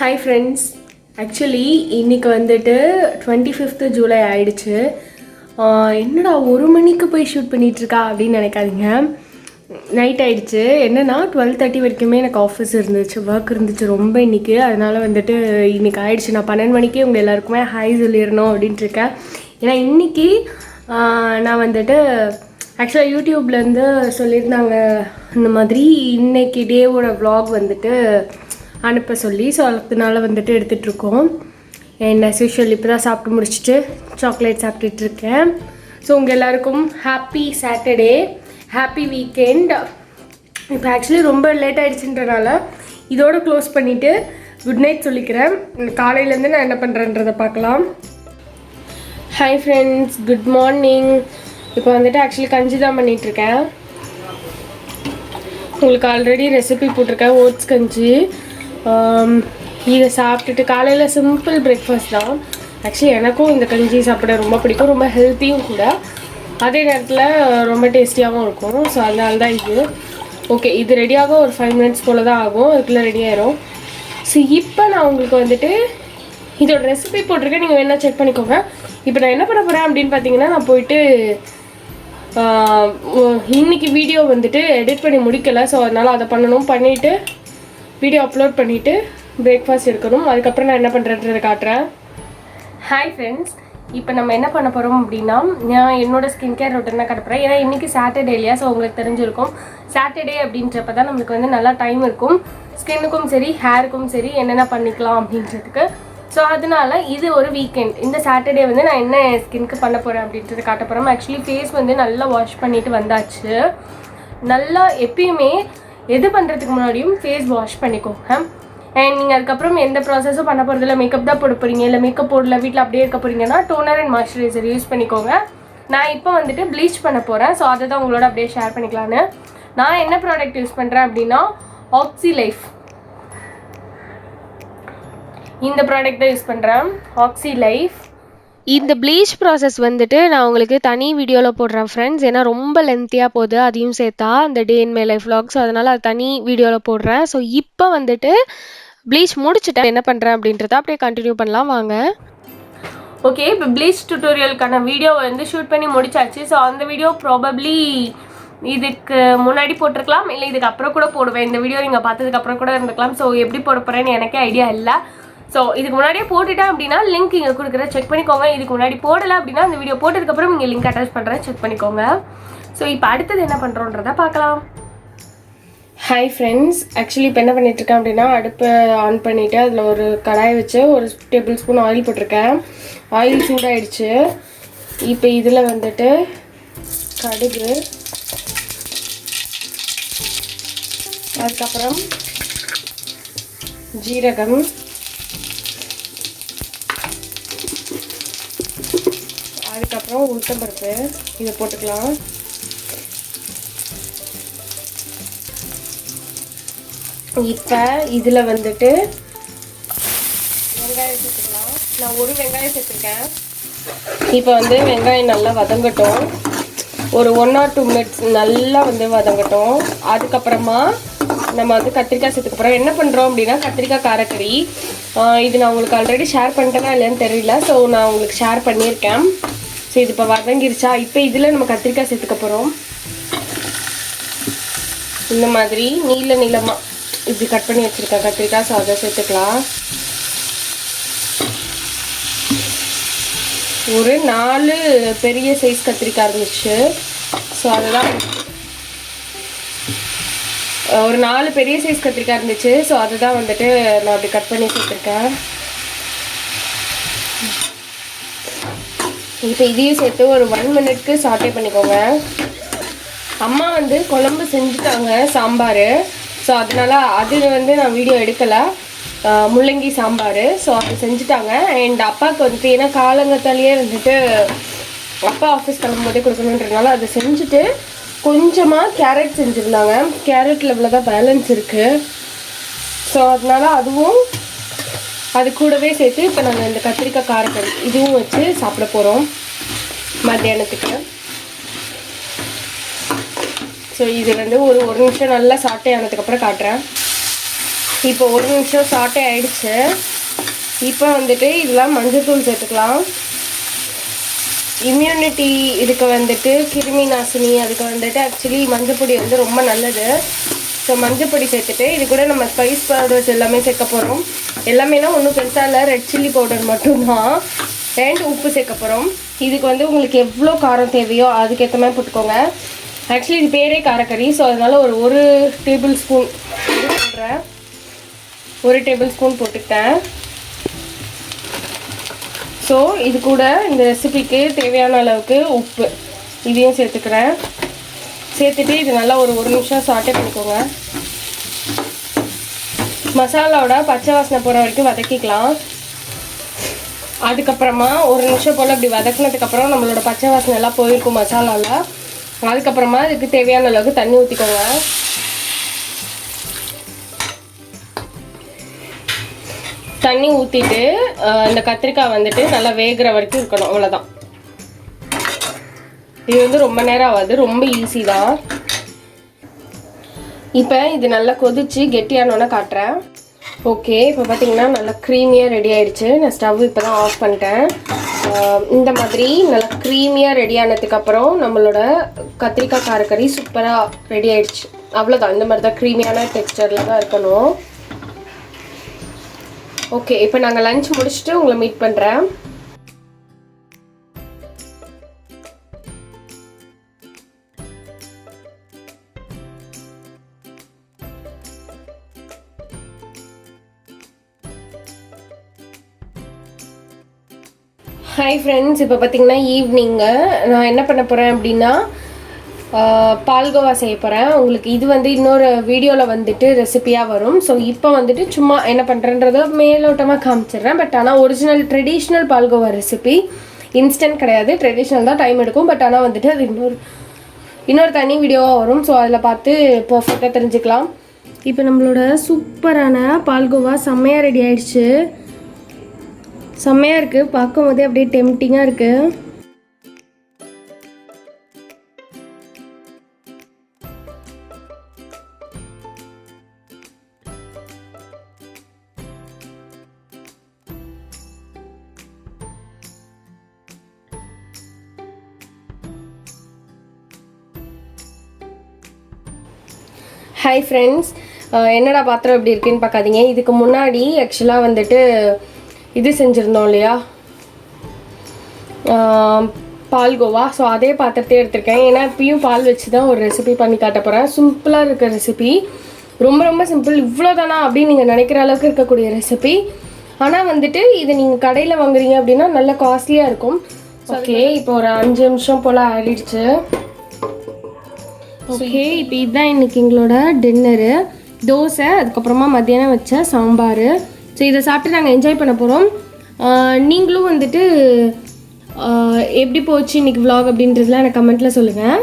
Hi friends, actually இன்றைக்கி வந்துட்டு 25th July ஆயிடுச்சு. என்னடா 1 மணிக்கு போய் ஷூட் பண்ணிகிட்ருக்கா அப்படின்னு நினைக்காதீங்க. நைட் ஆகிடுச்சு. என்னென்னா 12:30 வரைக்குமே எனக்கு ஆஃபீஸ் இருந்துச்சு, ஒர்க் இருந்துச்சு ரொம்ப இன்றைக்கி. அதனால் வந்துட்டு இன்றைக்கி ஆகிடுச்சு. நான் 12 மணிக்கே உங்கள் எல்லாருக்குமே ஹாய் சொல்லிடணும் அப்படின்ட்டு இருக்கேன். ஏன்னா இன்றைக்கி நான் வந்துட்டு ஆக்சுவலாக யூடியூப்லேருந்து சொல்லியிருந்தாங்க இந்த மாதிரி இன்றைக்கி டேவோட vlog வந்துட்டு அனுப்ப சொல்லி. ஸோ அதனால வந்துட்டு எடுத்துகிட்ருக்கோம். அண்ட் அஸ் யூஷுவல் இப்போ தான் சாப்பிட்டு முடிச்சுட்டு சாக்லேட் சாப்பிட்டுட்ருக்கேன். ஸோ உங்கள் எல்லாருக்கும் ஹாப்பி சாட்டர்டே, ஹாப்பி வீக்கெண்ட். இப்போ ஆக்சுவலி ரொம்ப லேட் ஆகிடுச்சுன்றனால இதோடு க்ளோஸ் பண்ணிவிட்டு குட் நைட் சொல்லிக்கிறேன். காலையிலேருந்து நான் என்ன பண்ணுறேன்றதை பார்க்கலாம். Hi friends, good morning. இப்போ வந்துட்டு ஆக்சுவலி கஞ்சி தான் பண்ணிகிட்ருக்கேன். உங்களுக்கு ஆல்ரெடி ரெசிபி போட்டிருக்கேன், ஓட்ஸ் கஞ்சி. இதை சாப்பிட்டுட்டு காலையில் சிம்பிள் பிரேக்ஃபாஸ்ட் தான். ஆக்சுவலி எனக்கும் இந்த கஞ்சி சாப்பிட ரொம்ப பிடிக்கும், ரொம்ப ஹெல்த்தியும் கூட, அதே நேரத்தில் ரொம்ப டேஸ்டியாகவும் இருக்கும். ஸோ அதனால தான் இது. ஓகே, இது ரெடியாக ஒரு 5 minutes போல் தான் ஆகும், அதுக்குள்ளே ரெடி ஆயிரும். ஸோ இப்போ நான் உங்களுக்கு வந்துட்டு இதோட ரெசிபி போட்டிருக்கேன், நீங்கள் வேணால் செக் பண்ணிக்கோங்க. இப்போ நான் என்ன பண்ண போகிறேன் அப்படின்னு பார்த்தீங்கன்னா, நான் போயிட்டு இன்றைக்கி வீடியோ வந்துட்டு எடிட் பண்ணி முடிக்கலை. ஸோ அதனால் அதை பண்ணிவிட்டு வீடியோ அப்லோட் பண்ணிவிட்டு பிரேக்ஃபாஸ்ட் எடுக்கணும். அதுக்கப்புறம் நான் என்ன பண்ணுறேன்றதை காட்டுறேன். ஹாய் ஃப்ரெண்ட்ஸ், இப்போ நம்ம என்ன பண்ண போகிறோம் அப்படின்னா, நான் என்னோடய ஸ்கின் கேர் ரொட்டீனாக காட்டுறேன். ஏன்னா இன்றைக்கி சாட்டர்டே இல்லையா, ஸோ உங்களுக்கு தெரிஞ்சிருக்கும். சாட்டர்டே அப்படின்றப்ப தான் நம்மளுக்கு வந்து நல்லா டைம் இருக்கும், ஸ்கின்னுக்கும் சரி ஹேருக்கும் சரி என்னென்ன பண்ணிக்கலாம் அப்படின்றதுக்கு. ஸோ அதனால இது ஒரு வீக்கெண்ட். இந்த சாட்டர்டே வந்து நான் என்ன ஸ்கின்க்கு பண்ண போகிறேன் அப்படின்றது காட்ட போகிறோம். ஆக்சுவலி ஃபேஸ் வந்து நல்லா வாஷ் பண்ணிவிட்டு வந்தாச்சு. நல்லா எப்பயுமே எது பண்ணுறதுக்கு முன்னாடியும் ஃபேஸ் வாஷ் பண்ணிக்கோங்க. அண்ட் நீங்கள் அதுக்கப்புறம் எந்த ப்ராசஸும் பண்ண போகிறதில்ல, மேக்கப் தான் போட போகிறீங்க, இல்லை மேக்கப் போடல வீட்டில் அப்படியே இருக்க போகிறீங்கன்னா டோனர் அண்ட் மாய்ஸ்சரைசர் யூஸ் பண்ணிக்கோங்க. நான் இப்போ வந்துட்டு ப்ளீச் பண்ண போகிறேன். ஸோ அதை தான் உங்களோட அப்படியே ஷேர் பண்ணிக்கலான்னு. நான் என்ன ப்ராடக்ட் யூஸ் பண்ணுறேன் அப்படின்னா, ஆக்ஸி லைஃப், இந்த ப்ராடக்ட் தான் யூஸ் பண்ணுறேன், ஆக்ஸி லைஃப். இந்த ப்ளீச் ப்ராசஸ் வந்துட்டு நான் உங்களுக்கு தனி வீடியோவில் போடுறேன் ஃப்ரெண்ட்ஸ். ஏன்னா ரொம்ப லென்த்தியாக போகுது, அதையும் சேர்த்தா அந்த day in my life vlog. So அதனால் அது தனி வீடியோவில் போடுறேன். ஸோ இப்போ வந்துட்டு ப்ளீச் முடிச்சுட்டேன், என்ன பண்ணுறேன் அப்படின்றத அப்படியே கண்டினியூ பண்ணலாம் வாங்க. ஓகே, இப்போ ப்ளீச் டியூட்டோரியலுக்கான வீடியோ வந்து ஷூட் பண்ணி முடிச்சாச்சு. ஸோ அந்த வீடியோ ப்ராபப்ளி இதுக்கு முன்னாடி போட்டிருக்கலாம், இல்லை இதுக்கு அப்புறம் கூட போடுவேன். இந்த வீடியோ நீங்கள் பார்த்ததுக்கப்புறம் கூட இருந்துக்கலாம். ஸோ எப்படி போட போகிறேன்னு எனக்கே ஐடியா இல்லை. ஸோ இதுக்கு முன்னாடியே போட்டுட்டேன் அப்படின்னா லிங்க் இங்கே கொடுக்குறேன், செக் பண்ணிக்கோங்க. இதுக்கு முன்னாடி போடலை அப்படின்னா அந்த வீடியோ போட்டதுக்கப்புறம் நீங்கள் லிங்க் அட்டாச் பண்ணுறேன், செக் பண்ணிக்கோங்க. ஸோ இப்போ அடுத்தது என்ன பண்ணுறோன்றதை பார்க்கலாம். ஹாய் ஃப்ரெண்ட்ஸ், ஆக்சுவலி இப்போ என்ன பண்ணிகிட்ருக்கேன் அப்படின்னா, அடுப்பை ஆன் பண்ணிவிட்டு அதில் ஒரு கடாயை வச்சு 1 டேபிள் ஸ்பூன் ஆயில் போட்டிருக்கேன். ஆயில் சூடாகிடுச்சு. இப்போ இதில் வந்துட்டு கடுகு, அதுக்கப்புறம் ஜீரகம், அதுக்கப்புறம் உளுத்தம்பருப்பு இதை போட்டுக்கலாம். இப்போ இதில் வந்துட்டு வெங்காயம் சேர்த்துக்கலாம். நான் 1 வெங்காயம் சேர்த்துருக்கேன். இப்போ வந்து வெங்காயம் நல்லா வதங்கட்டும், ஒரு 1 or 2 minutes நல்லா வந்து வதங்கட்டும். அதுக்கப்புறமா நம்ம வந்து கத்திரிக்காய் சேர்த்துக்கப்புறம் என்ன பண்ணுறோம் அப்படின்னா, கத்திரிக்காய் காரக்கறி. இது நான் உங்களுக்கு ஆல்ரெடி ஷேர் பண்ணிட்டேன்னா இல்லைன்னு தெரியல. ஸோ நான் உங்களுக்கு ஷேர் பண்ணியிருக்கேன். ஸோ இது இப்போ வதங்கிருச்சா, இப்போ இதில் நம்ம கத்திரிக்காய் சேர்த்துக்க போகிறோம். இந்த மாதிரி நீளமாக இப்படி கட் பண்ணி வச்சுருக்கேன் கத்திரிக்காய். ஸோ அதை சேர்த்துக்கலாம். ஒரு 4 பெரிய சைஸ் கத்திரிக்காய் இருந்துச்சு. ஸோ அதுதான் ஒரு 4 பெரிய சைஸ் கத்திரிக்காய் இருந்துச்சு. ஸோ அதுதான் வந்துட்டு நான் அப்படி கட் பண்ணி சேர்த்துருக்கேன். இப்போ இதையும் சேர்த்து ஒரு 1 minute சாட்டே பண்ணிக்கோங்க. அம்மா வந்து குழம்பு செஞ்சுட்டாங்க, சாம்பார். ஸோ அதனால அது வந்து நான் வீடியோ எடுக்கலை, முள்ளங்கி சாம்பார். ஸோ அது செஞ்சுட்டாங்க. அண்ட் அப்பாவுக்கு வந்துட்டு ஏன்னா காலங்கத்தாலேயே வந்துட்டு அப்பா ஆஃபீஸ் கிளம்பும்போதே கொடுக்கணுன்றதுனால அதை செஞ்சுட்டு கொஞ்சமாக கேரட் செஞ்சுருந்தாங்க. கேரட்டில் இவ்வளோ தான் பேலன்ஸ் இருக்குது. ஸோ அதனால் அதுவும் அது கூடவே சேர்த்து இப்போ நாங்கள் இந்த கத்திரிக்காய் காரக்கறி இதுவும் வச்சு சாப்பிட போகிறோம் மத்தியானத்துக்கு. ஸோ இது வந்து ஒரு நிமிஷம் நல்லா சாட்டே ஆனதுக்கப்புறம் காட்டுறேன். இப்போ 1 நிமிஷம் சாட்டே ஆயிடுச்சு. இப்போ வந்துட்டு இதெல்லாம் மஞ்சள்தூள் சேர்த்துக்கலாம். இம்யூனிட்டி இதுக்கு வந்துட்டு கிருமி நாசினி அதுக்கு வந்துட்டு ஆக்சுவலி மஞ்சப்பொடி வந்து ரொம்ப நல்லது. ஸோ மஞ்சப்பொடி சேர்த்துட்டு இது கூட நம்ம ஸ்பைஸ் பவுடர்ஸ் எல்லாமே சேர்க்க போகிறோம். எல்லாமேனா ஒன்றும் பெருசாக இல்லை, ரெட் சில்லி பவுடர் மட்டும்தான். அண்ட் உப்பு சேர்க்க போகிறோம். இதுக்கு வந்து உங்களுக்கு எவ்வளோ காரம் தேவையோ அதுக்கேற்ற மாதிரி போட்டுக்கோங்க. ஆக்சுவலி இது பேரே காரக்கறி. ஸோ அதனால் ஒரு டேபிள் ஸ்பூன் போடுறேன். 1 டேபிள் ஸ்பூன் போட்டுக்கிட்டேன். ஸோ இது கூட இந்த ரெசிபிக்கு தேவையான அளவுக்கு உப்பு இதையும் சேர்த்துக்கிறேன். சேர்த்துட்டு இது நல்லா ஒரு நிமிஷம் சாட்டே பண்ணிக்கோங்க. மசாலாவோட பச்சை வாசனை போகிற வரைக்கும் வதக்கிக்கலாம். அதுக்கப்புறமா 1 நிமிஷம் போல் இப்படி வதக்கினதுக்கப்புறம் நம்மளோட பச்சை வாசனை எல்லாம் போயிருக்கும் மசாலாவில். அதுக்கப்புறமா இதுக்கு தேவையான அளவுக்கு தண்ணி ஊற்றிக்கோங்க. தண்ணி ஊற்றிட்டு இந்த கத்திரிக்காய் வந்துட்டு நல்லா வேகிற வரைக்கும் இருக்கணும். அவ்வளோதான். இது வந்து ரொம்ப நேரம் ஆகாது, ரொம்ப ஈஸி தான். இப்போ இது நல்லா கொதிச்சு கெட்டியானோன்னு காட்டுறேன். ஓகே, இப்போ பார்த்தீங்கன்னா நல்லா க்ரீமியாக ரெடி ஆகிடுச்சு. நான் ஸ்டவ் இப்போ தான் ஆஃப் பண்ணிட்டேன். இந்த மாதிரி நல்லா க்ரீமியாக ரெடி ஆனதுக்கப்புறம் நம்மளோட கத்திரிக்காய் காரக்கறி சூப்பராக ரெடி ஆகிடுச்சு. அவ்வளோதான். இந்த மாதிரி தான் க்ரீமியான டெக்ஸ்சரில் தான் இருக்கணும். ஓகே, இப்போ நாங்கள் லஞ்ச் முடிச்சுட்டு உங்களை மீட் பண்ணுறேன். ஹாய் ஃப்ரெண்ட்ஸ், இப்போ பார்த்தீங்கன்னா ஈவினிங்கு நான் என்ன பண்ண போகிறேன் அப்படின்னா பால்கோவா செய்ய போகிறேன். உங்களுக்கு இது வந்து இன்னொரு வீடியோவில் வந்துட்டு ரெசிபியாக வரும். ஸோ இப்போ வந்துட்டு சும்மா என்ன பண்ணுறேன்றதை மேலோட்டமாக காமிச்சிடுறேன். பட் ஆனால் original traditional palkova recipe, instant கிடையாது, ட்ரெடிஷ்னல் தான், டைம் எடுக்கும். பட் ஆனால் வந்துட்டு அது இன்னொரு தனி வீடியோவாக வரும். ஸோ அதில் பார்த்து பர்ஃபெக்டாக தெரிஞ்சுக்கலாம். இப்போ நம்மளோட சூப்பரான பால்கோவா செம்மையாக ரெடி ஆகிடுச்சு. செம்மையாக இருக்குது, பார்க்கும் போதே அப்படியே டெம்டிங்காக இருக்குது. ஹாய் ஃப்ரெண்ட்ஸ், என்னடா பாத்திரம் எப்படி இருக்குன்னு பார்க்காதீங்க. இதுக்கு முன்னாடி ஆக்சுவலாக வந்துட்டு இது செஞ்சுருந்தோம் இல்லையா, பால்கோவா. ஸோ அதே பாத்திரத்தையே எடுத்திருக்கேன். ஏன்னா இப்பயும் பால் வச்சு தான் ஒரு ரெசிபி பண்ணி காட்ட போகிறேன். சிம்பிளாக இருக்க ரெசிபி, ரொம்ப ரொம்ப சிம்பிள். இவ்வளோ தானா அப்படின்னு நீங்கள் நினைக்கிற அளவுக்கு இருக்கக்கூடிய ரெசிபி. ஆனால் வந்துட்டு இது நீங்கள் கடையில் வாங்குறீங்க அப்படின்னா நல்ல காஸ்ட்லியாக இருக்கும். ஓகே, இப்போ ஒரு 5 நிமிஷம் போல் ஆகிடுச்சு. ஓகே, இப்போ இதுதான் இன்றைக்கி எங்களோட டின்னரு. தோசை, அதுக்கப்புறமா மத்தியானம் வச்ச சாம்பார். ஸோ இதை சாப்பிட்டு நாங்கள் என்ஜாய் பண்ண போகிறோம். நீங்களும் வந்துட்டு எப்படி போச்சு இன்றைக்கி vlog அப்படின்றதுலாம் எனக்கு கமெண்ட்டில் சொல்லுங்கள்.